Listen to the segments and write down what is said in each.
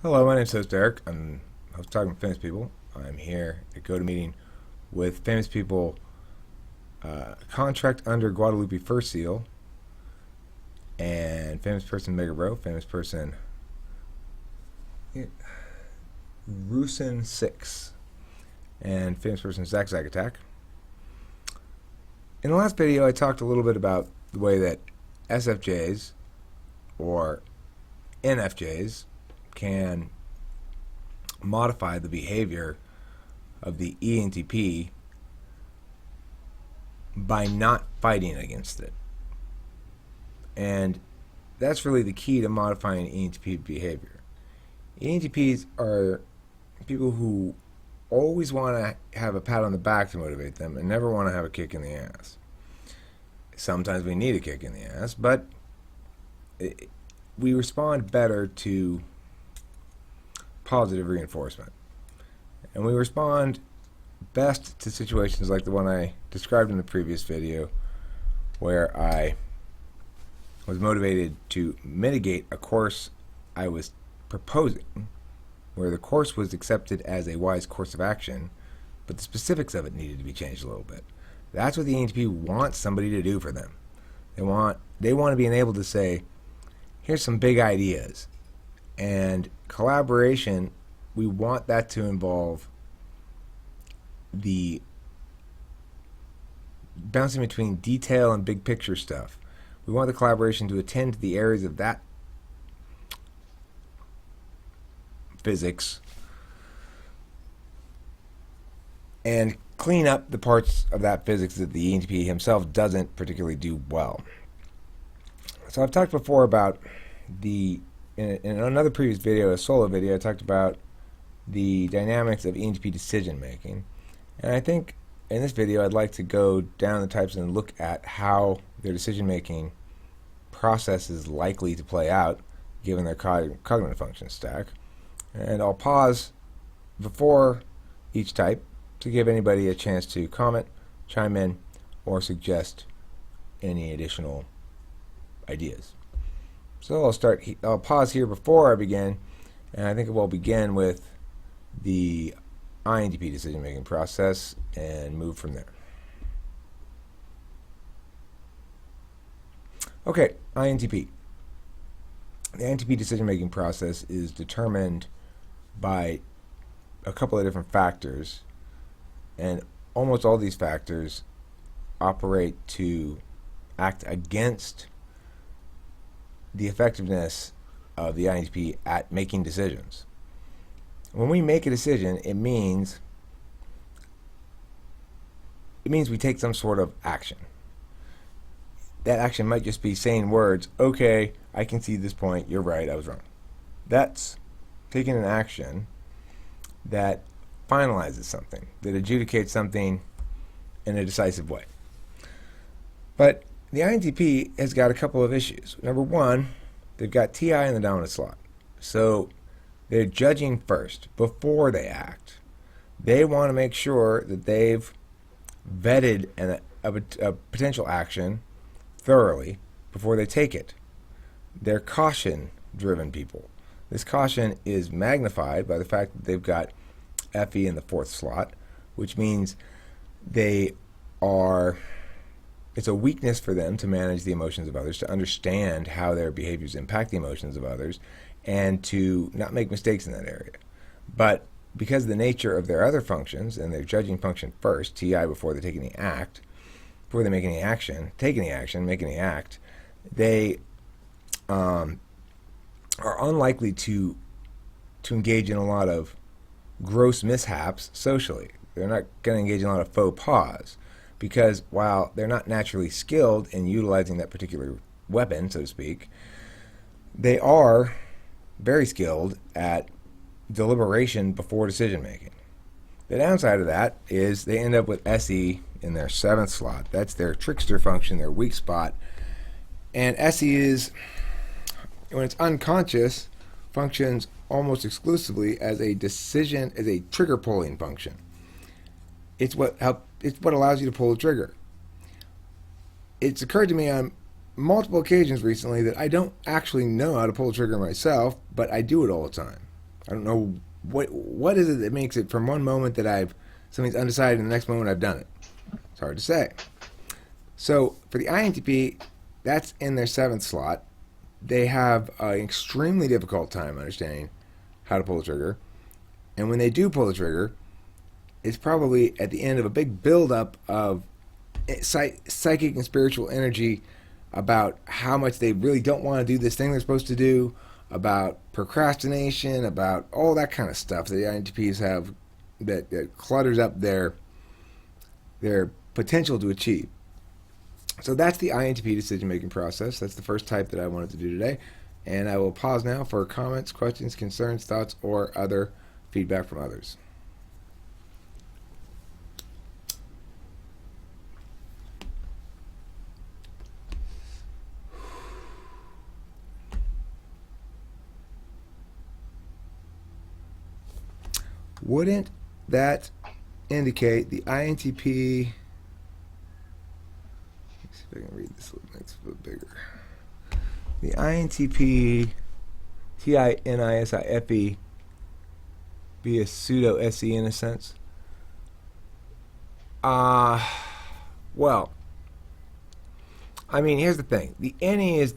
Hello, my name's host Eric. I'm host talking to famous people. I'm here at GoToMeeting with famous people, contract under Guadalupe First Seal, and famous person Mega Bro, famous person Rusin Six, and famous person Zack Zack Attack. In the last video, I talked a little bit about the way that SFJs or NFJs can modify the behavior of the INTP by not fighting against it. And that's really the key to modifying ENTP behavior. ENTPs are people who always want to have a pat on the back to motivate them and never want to have a kick in the ass. Sometimes we need a kick in the ass, but we respond better to positive reinforcement. And we respond best to situations like the one I described in the previous video, where I was motivated to mitigate a course I was proposing, where the course was accepted as a wise course of action, but the specifics of it needed to be changed a little bit. That's what the ENTP wants somebody to do for them. They want to be able to say, here's some big ideas. And collaboration, we want that to involve the bouncing between detail and big picture stuff. We want the collaboration to attend to the areas of that physics and clean up the parts of that physics that the ENTP himself doesn't particularly do well. So I've talked before about in another previous video, a solo video, I talked about the dynamics of ENTP decision making. And I think in this video I'd like to go down the types and look at how their decision making process is likely to play out given their cognitive function stack. And I'll pause before each type to give anybody a chance to comment, chime in, or suggest any additional ideas. So I'll pause here before I begin, and I think we'll begin with the INTP decision-making process and move from there. Okay, INTP. The INTP decision-making process is determined by a couple of different factors, and almost all these factors operate to act against the effectiveness of the INTP at making decisions. When we make a decision, it means we take some sort of action. That action might just be saying words, okay, I can see this point, you're right, I was wrong. That's taking an action that finalizes something, that adjudicates something in a decisive way. But the INTP has got a couple of issues. Number one, they've got TI in the dominant slot. So they're judging first before they act. They want to make sure that they've vetted a potential action thoroughly before they take it. They're caution-driven people. This caution is magnified by the fact that they've got FE in the fourth slot, which means it's a weakness for them to manage the emotions of others, to understand how their behaviors impact the emotions of others, and to not make mistakes in that area. But because of the nature of their other functions, and their judging function first, TI before they take any act, before they make any action, take any action, make any act, they are unlikely to engage in a lot of gross mishaps socially. They're not going to engage in a lot of faux pas, because while they're not naturally skilled in utilizing that particular weapon, so to speak, they are very skilled at deliberation before decision making. The downside of that is they end up with SE in their seventh slot. That's their trickster function, their weak spot. And SE is, when it's unconscious, functions almost exclusively as a trigger pulling function. It's what allows you to pull the trigger. It's occurred to me on multiple occasions recently that I don't actually know how to pull the trigger myself, but I do it all the time. I don't know what is it that makes it from one moment that something's undecided and the next moment I've done it. It's hard to say. So for the INTP, that's in their seventh slot. They have an extremely difficult time understanding how to pull the trigger. And when they do pull the trigger, it's probably at the end of a big buildup of psychic and spiritual energy about how much they really don't want to do this thing they're supposed to do, about procrastination, about all that kind of stuff that the INTPs have that clutters up their potential to achieve. So that's the INTP decision-making process. That's the first type that I wanted to do today. And I will pause now for comments, questions, concerns, thoughts, or other feedback from others. Wouldn't that indicate the INTP? Let's see if I can read this a little bit bigger. The INTP, TINISIFE, be a pseudo SE in a sense. Well, I mean, here's the thing. The NE is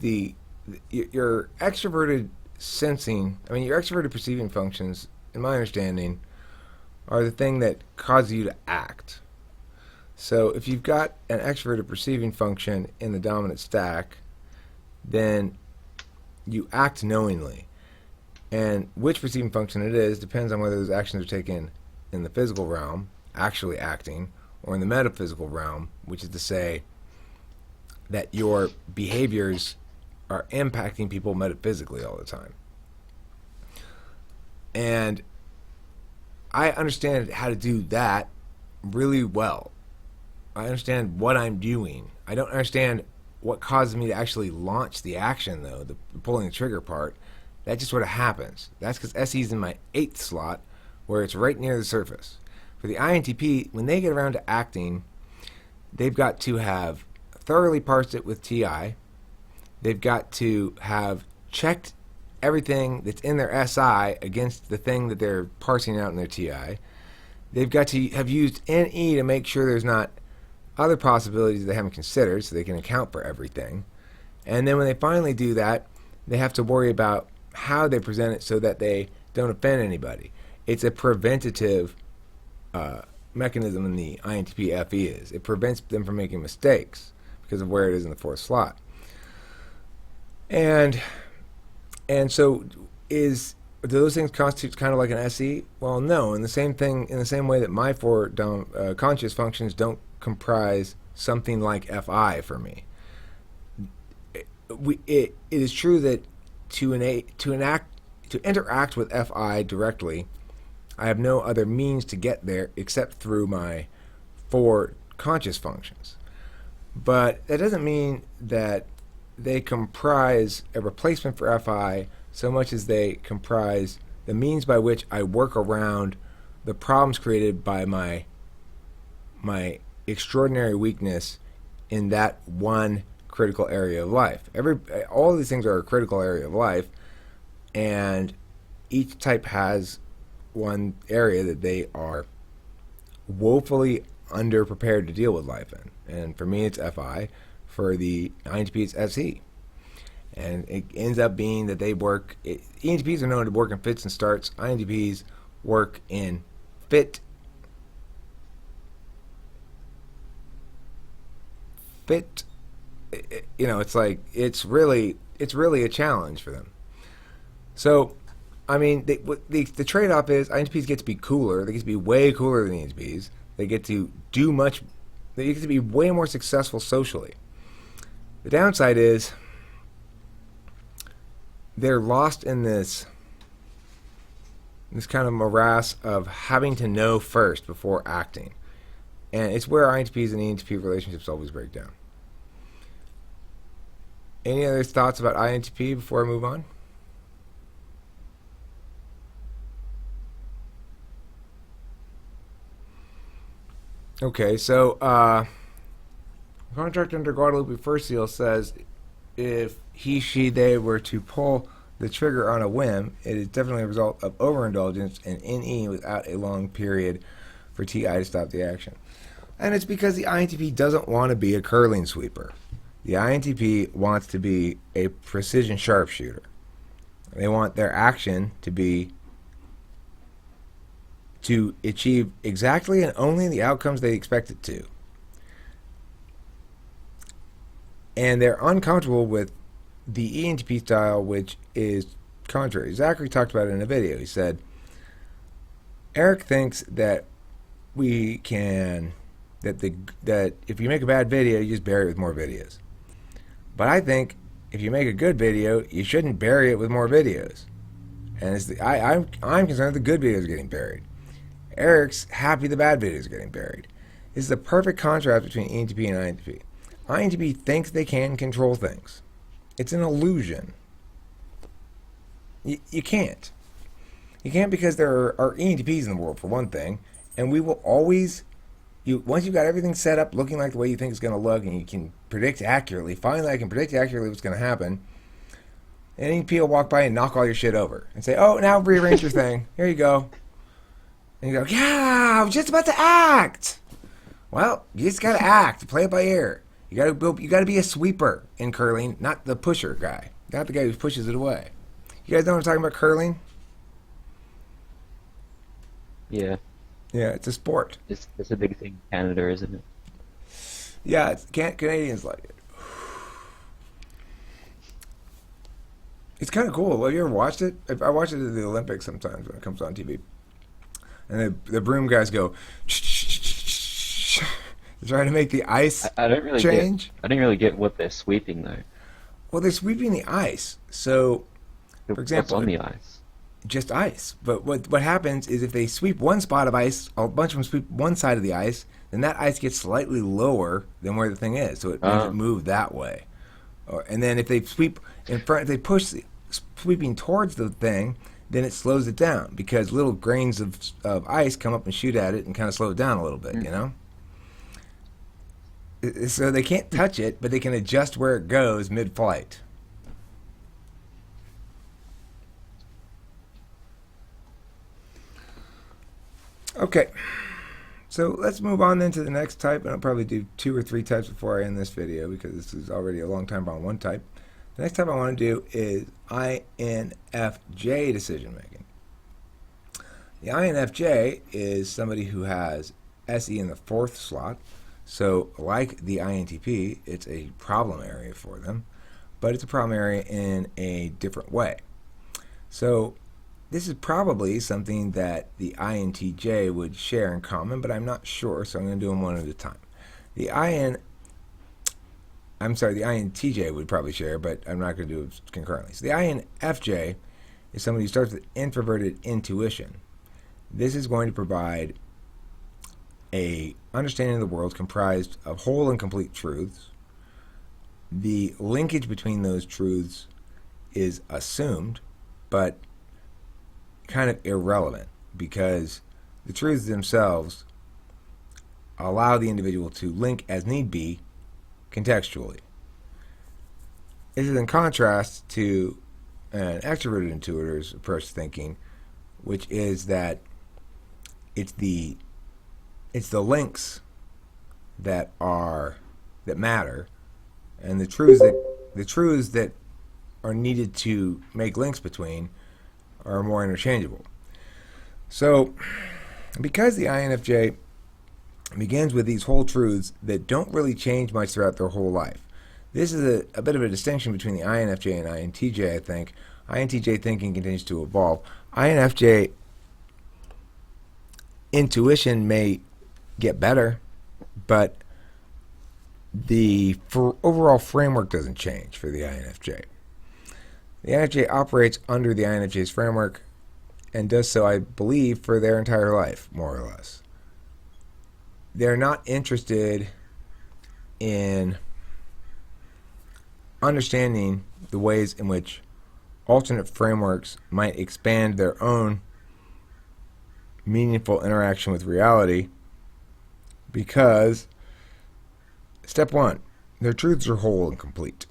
your extroverted sensing. I mean, your extroverted perceiving functions, in my understanding, are the thing that cause you to act. So if you've got an extroverted perceiving function in the dominant stack, then you act knowingly. And which perceiving function it is depends on whether those actions are taken in the physical realm, actually acting, or in the metaphysical realm, which is to say that your behaviors are impacting people metaphysically all the time. And I understand how to do that really well. I understand what I'm doing. I don't understand what causes me to actually launch the action, though, the pulling the trigger part. That just sort of happens. That's because SE is in my 8th slot, where it's right near the surface. For the INTP, when they get around to acting, they've got to have thoroughly parsed it with TI. They've got to have checked everything that's in their SI against the thing that they're parsing out in their TI. They've got to have used NE to make sure there's not other possibilities they haven't considered so they can account for everything. And then when they finally do that, they have to worry about how they present it so that they don't offend anybody. It's a preventative mechanism in the INTP FE is. It prevents them from making mistakes because of where it is in the 4th slot. And so do those things constitute kind of like an SE? Well, no. In the same way that my 4 conscious functions don't comprise something like FI for me. It is true that to interact with FI directly, I have no other means to get there except through my 4 conscious functions. But that doesn't mean that they comprise a replacement for FI so much as they comprise the means by which I work around the problems created by my extraordinary weakness in that one critical area of life. All of these things are a critical area of life, and each type has one area that they are woefully underprepared to deal with life in. And for me, it's FI. For the INTP, it's SE. And it ends up being that ENTPs are known to work in fits and starts. INTPs work in fit, it's really a challenge for them. So, I mean, the trade-off is INTPs get to be cooler. They get to be way cooler than ENTPs. They get to they get to be way more successful socially. The downside is they're lost in this kind of morass of having to know first before acting. And it's where INTPs and ENTP relationships always break down. Any other thoughts about INTP before I move on? Okay, so contract under Guadalupe First Seal says if he, she, they were to pull the trigger on a whim, it is definitely a result of overindulgence and NE without a long period for TI to stop the action. And it's because the INTP doesn't want to be a curling sweeper. The INTP wants to be a precision sharpshooter. They want their action to be to achieve exactly and only the outcomes they expect it to. And they're uncomfortable with the ENTP style, which is contrary. Zachary talked about it in a video. He said, Eric thinks that that if you make a bad video, you just bury it with more videos. But I think if you make a good video, you shouldn't bury it with more videos. And I'm concerned the good videos are getting buried. Eric's happy the bad videos are getting buried. This is a perfect contrast between ENTP and INTP. INTP thinks they can control things. It's an illusion. You can't. You can't, because there are ENTPs in the world, for one thing, and we will always... once you've got everything set up looking like the way you think it's going to look, and you can predict accurately, finally I can predict accurately what's going to happen, and ENTP will walk by and knock all your shit over and say, oh, now rearrange your thing. Here you go. And you go, yeah, I was just about to act. Well, you just got to act. Play it by ear. You got to be a sweeper in curling, not the pusher guy. Not the guy who pushes it away. You guys know what I'm talking about, curling? Yeah. Yeah, it's a sport. It's a big thing in Canada, isn't it? Yeah, Canadians like it. It's kind of cool. Have you ever watched it? I watch it at the Olympics sometimes when it comes on TV. And the broom guys go, trying to make the ice I don't really change. I don't really get what they're sweeping though. Well, they're sweeping the ice. So, for What's example, on the ice? just ice. But what happens is if they sweep one spot of ice, a bunch of them sweep one side of the ice, then that ice gets slightly lower than where the thing is. So it makes it move that way. And then if they sweep in front, if they push sweeping towards the thing, then it slows it down because little grains of ice come up and shoot at it and kind of slow it down a little bit, you know? So they can't touch it, but they can adjust where it goes mid-flight. Okay, so let's move on then to the next type, and I'll probably do 2 or 3 types before I end this video because this is already a long time on one type. The next type I want to do is INFJ decision making. The INFJ is somebody who has SE in the 4th slot, so like the INTP, it's a problem area for them, but it's a problem area in a different way. So this is probably something that the INTJ would share in common, but I'm not sure, so I'm going to do them one at a time. The INTJ would probably share, but I'm not going to do it concurrently. So the INFJ is somebody who starts with introverted intuition. This is going to provide a understanding of the world comprised of whole and complete truths. The linkage between those truths is assumed, but kind of irrelevant because the truths themselves allow the individual to link as need be contextually. This is in contrast to an extroverted intuitor's approach to thinking, which is that it's the links that matter, and the truths that are needed to make links between are more interchangeable. So, because the INFJ begins with these whole truths that don't really change much throughout their whole life, this is a bit of a distinction between the INFJ and INTJ, I think. INTJ thinking continues to evolve. INFJ intuition may get better, but the overall framework doesn't change for the INFJ. The INFJ operates under the INFJ's framework and does so, I believe, for their entire life, more or less. They're not interested in understanding the ways in which alternate frameworks might expand their own meaningful interaction with reality because, step 1, their truths are whole and complete.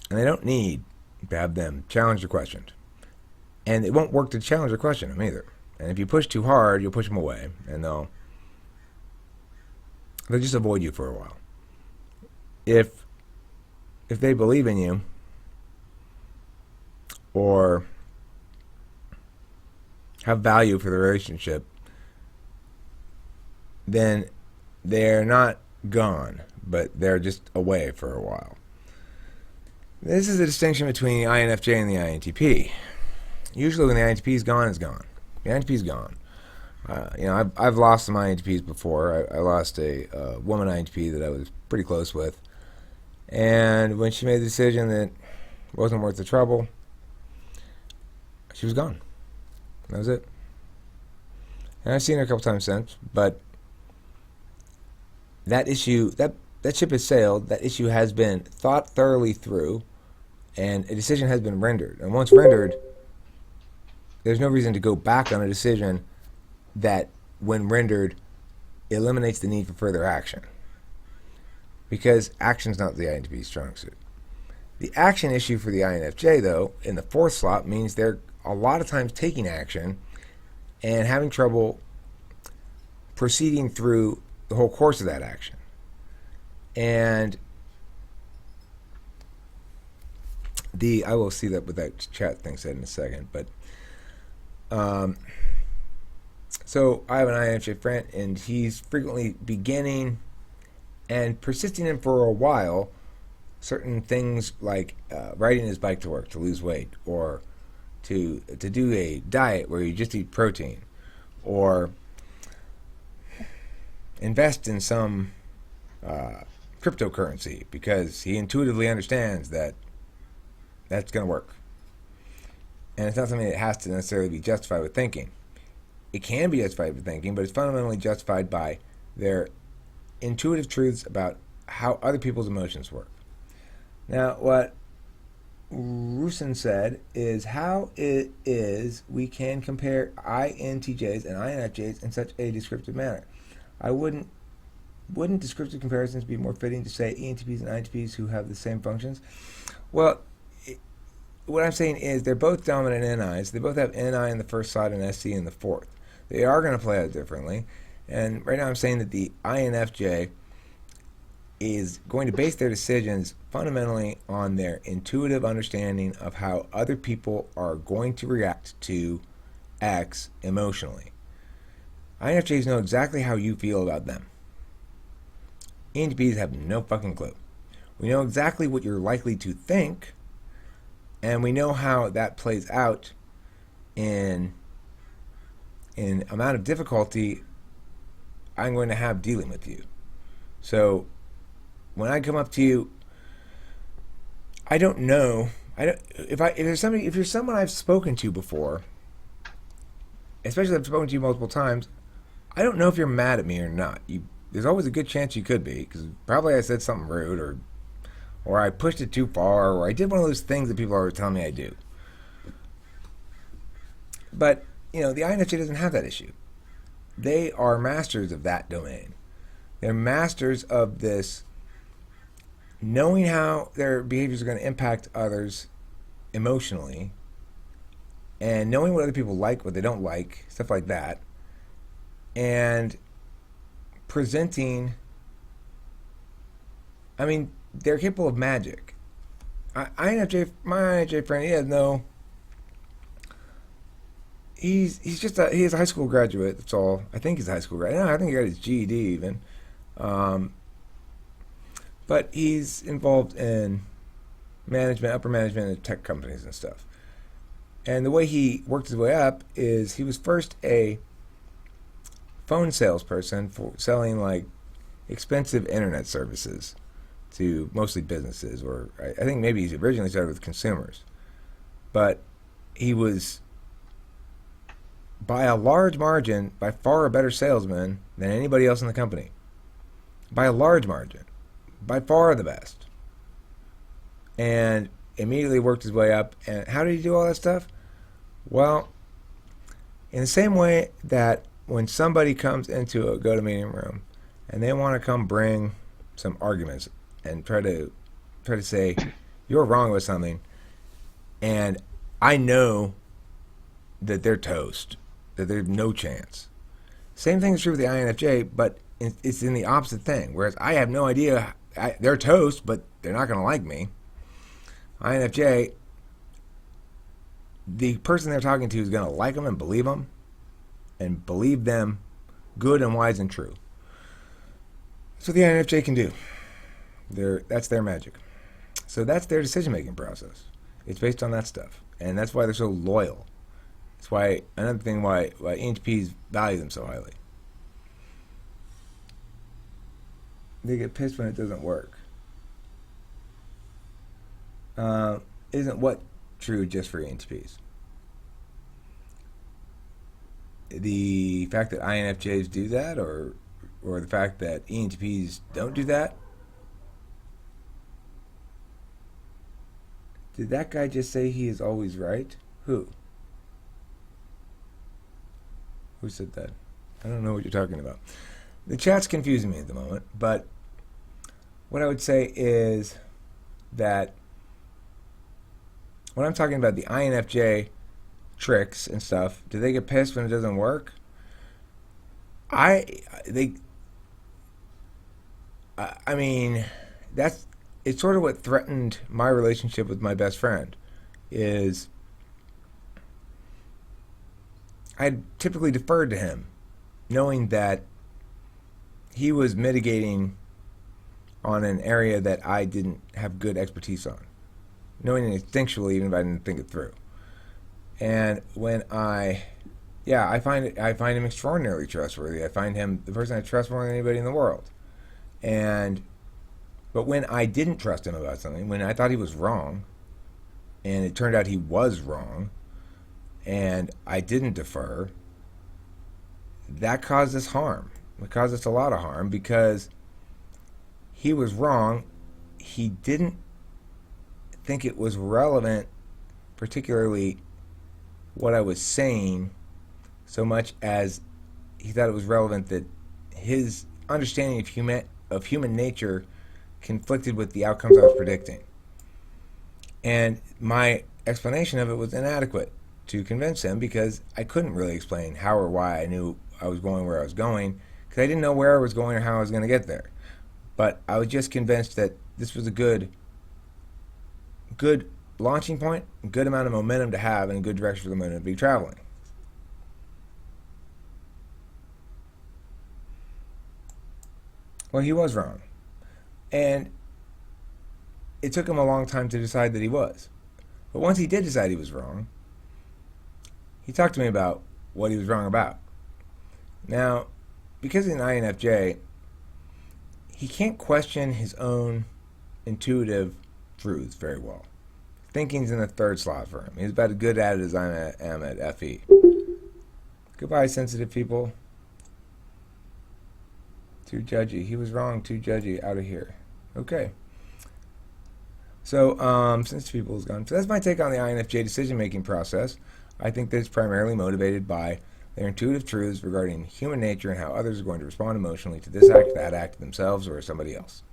And they don't need to have them challenged or questioned. And it won't work to challenge or question them either. And if you push too hard, you'll push them away, and they'll just avoid you for a while. If they believe in you, or have value for the relationship, then they're not gone, but they're just away for a while. This is the distinction between the INFJ and the INTP. Usually when the INTP is gone, it's gone. The INTP is gone. I've lost some INTPs before. I lost a woman INTP that I was pretty close with. And when she made the decision that it wasn't worth the trouble, she was gone. That was it. And I've seen her a couple times since, but that issue, that ship has sailed. That issue has been thought thoroughly through, and a decision has been rendered. And once rendered, there's no reason to go back on a decision that, when rendered, eliminates the need for further action. Because action's not the INTP's strong suit. The action issue for the INFJ, though, in the fourth slot, means they're a lot of times taking action and having trouble proceeding through the whole course of that action. And I will see that what that chat thing said in a second, but so I have an INFJ friend, and he's frequently beginning and persisting in for a while certain things like riding his bike to work to lose weight, or to do a diet where you just eat protein, or invest in some cryptocurrency because he intuitively understands that that's going to work. And it's not something that has to necessarily be justified with thinking. It can be justified with thinking, but it's fundamentally justified by their intuitive truths about how other people's emotions work. Now, what Rusin said is how it is we can compare INTJs and INFJs in such a descriptive manner. Wouldn't descriptive comparisons be more fitting to say ENTPs and INTPs who have the same functions? Well, what I'm saying is they're both dominant NIs. They both have NI in the first slot and SC in the fourth. They are going to play out differently. And right now I'm saying that the INFJ is going to base their decisions fundamentally on their intuitive understanding of how other people are going to react to X emotionally. INFJs know exactly how you feel about them. ENTPs have no fucking clue. We know exactly what you're likely to think, and we know how that plays out in amount of difficulty I'm going to have dealing with you. So when I come up to you, I don't know. If you're someone I've spoken to before, especially if I've spoken to you multiple times, I don't know if you're mad at me or not. There's always a good chance you could be, because probably I said something rude, or I pushed it too far, or I did one of those things that people are telling me I do. But, the INFJ doesn't have that issue. They are masters of that domain. They're masters of this, knowing how their behaviors are going to impact others emotionally, and knowing what other people like, what they don't like, stuff like that, and presenting. They're capable of magic. My INFJ friend, he's a high school graduate. That's all. I think he's a high school graduate. No, I think he got his GED even. But he's involved in upper management at tech companies and stuff. And the way he worked his way up is he was first a phone salesperson for selling like expensive internet services to mostly businesses, or I think maybe he originally started with consumers. But he was, by a large margin, by far a better salesman than anybody else in the company. By a large margin. By far the best. And immediately worked his way up. And how did he do all that stuff? Well, in the same way that when somebody comes into a go-to-meeting room and they want to come bring some arguments and try to say you're wrong with something, And I know that they're toast, that there's no chance. Same thing is true with the INFJ, but it's in the opposite thing. Whereas I have no idea, they're toast, but they're not going to like me. INFJ, the person they're talking to is going to like them and believe them good and wise and true. That's what the INFJ can do. That's their magic. So that's their decision-making process. It's based on that stuff. And that's why they're so loyal. That's why, another thing why INTPs value them so highly. They get pissed when it doesn't work. Isn't what true just for INTPs? The fact that INFJs do that, or the fact that ENTPs don't do that? Did that guy just say he is always right? Who? Who said that? I don't know what you're talking about. The chat's confusing me at the moment, but what I would say is that when I'm talking about the INFJ tricks and stuff, do they get pissed when it doesn't work? I mean, it's sort of what threatened my relationship with my best friend. Is I typically deferred to him, knowing that he was mitigating on an area that I didn't have good expertise on, knowing it instinctually, even if I didn't think it through. And when I find him extraordinarily trustworthy. I find him the person I trust more than anybody in the world. But when I didn't trust him about something, when I thought he was wrong, and it turned out he was wrong, and I didn't defer, that caused us harm. It caused us a lot of harm because he was wrong. He didn't think it was relevant, particularly what I was saying, so much as he thought it was relevant that his understanding of human nature conflicted with the outcomes I was predicting. And my explanation of it was inadequate to convince him because I couldn't really explain how or why I knew I was going where I was going because I didn't know where I was going or how I was going to get there. But I was just convinced that this was a good launching point, a good amount of momentum to have, and a good direction for the momentum to be traveling. Well, he was wrong. And it took him a long time to decide that he was. But once he did decide he was wrong, he talked to me about what he was wrong about. Now, because he's an INFJ, he can't question his own intuitive truths very well. Thinking's in the third slot for him. He's about as good at it as I am at FE. Goodbye, sensitive people. Too judgy. He was wrong. Too judgy. Out of here. Okay. So, sensitive people is gone. So that's my take on the INFJ decision-making process. I think that it's primarily motivated by their intuitive truths regarding human nature and how others are going to respond emotionally to this act, that act, themselves, or somebody else.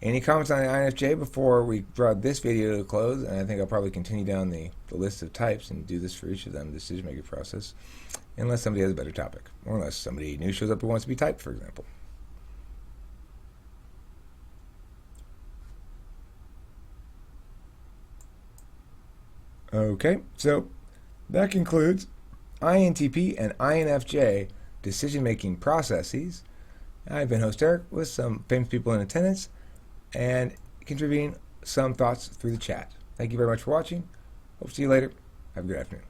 Any comments on the INFJ before we draw this video to a close? And I think I'll probably continue down the list of types and do this for each of them, the decision-making process, unless somebody has a better topic, or unless somebody new shows up who wants to be typed, for example. Okay, so that concludes INTP and INFJ decision-making processes. I've been host Eric with some famous people in attendance and contributing some thoughts through the chat. Thank you very much for watching. Hope to see you later. Have a good afternoon.